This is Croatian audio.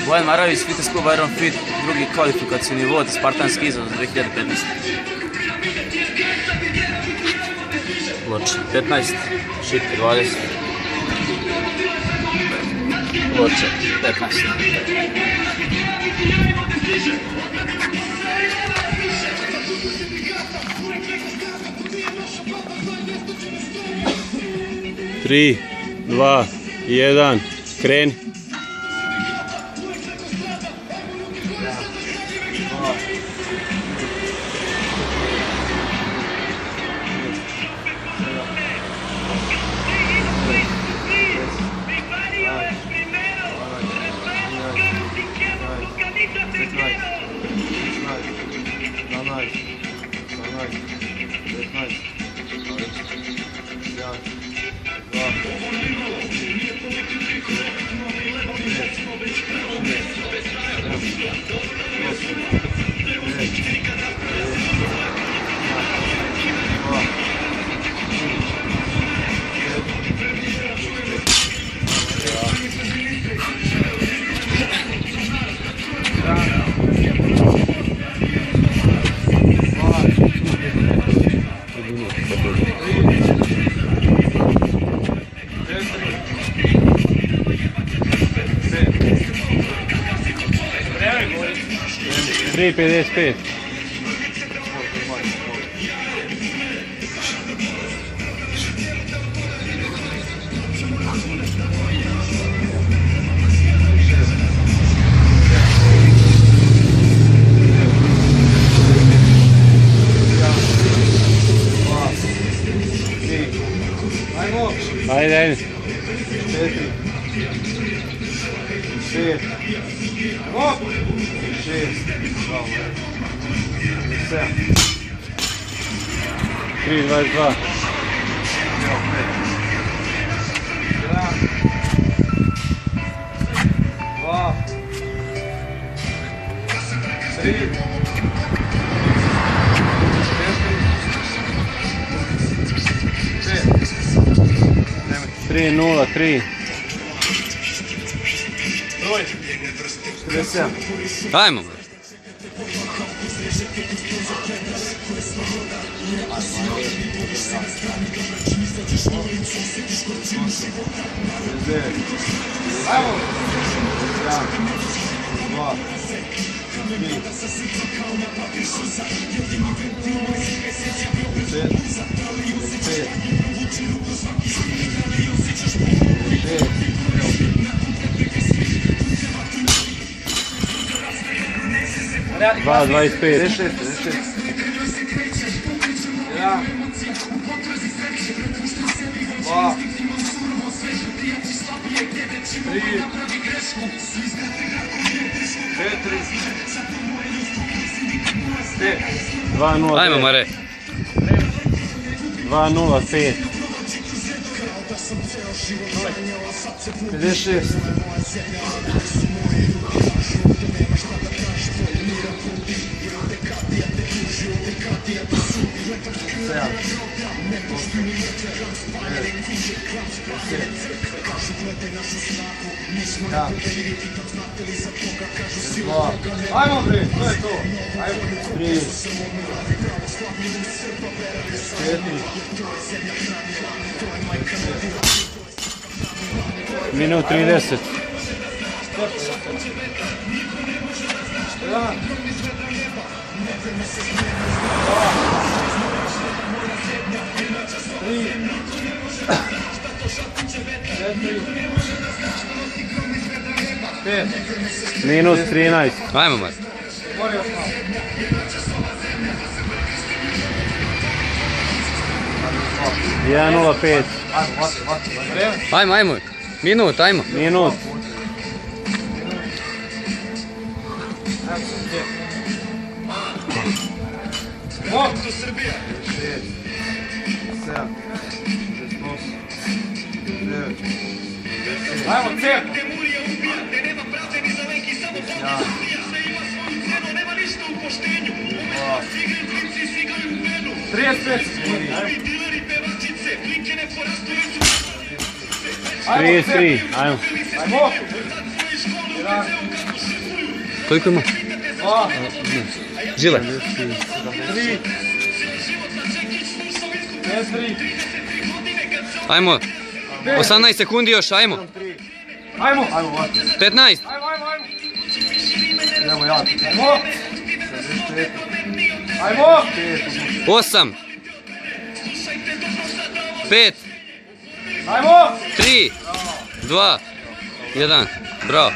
Bojan Maravić, Fitness klub Iron Fit, drugi kvalifikacijni vod, Spartanski izazov 2015. Ploče 15, šip 20. Ploče 15. Tri, dva, jedan, kreni. Tri 55. Ajde, ajde. 4, 5, 6, 7, 3, 22. 2, 3, 3-0-3. 47. Ajmo. Dva, 25. 56. 1, 2, 3, 4, 5. 2-0-5. Ajmo, Mare. 2-0-5. 56. 2. Ajmo bre, to je to. Ajmo. 3, 4. Minut 30. 1, 3, 4, 5. Minus 13. Ajmo, Mare. Morio sam. Jedan 0-5. Ajmo, ajmo. Minut, ajmo. Minut. Moto Srbija! 6, 7, 8, 9, 10. Ajmo, cepa! 35 sekundi. 33. Ajmo. Ajmo! 1, Koliko ima? Žile. 3. 4. Ajmo. 18 sekundi još, ajmo. Ajmo. 15. Idemo ja. Ajmo. 8. 5. Ajmo. 3. 2. 1. Bravo.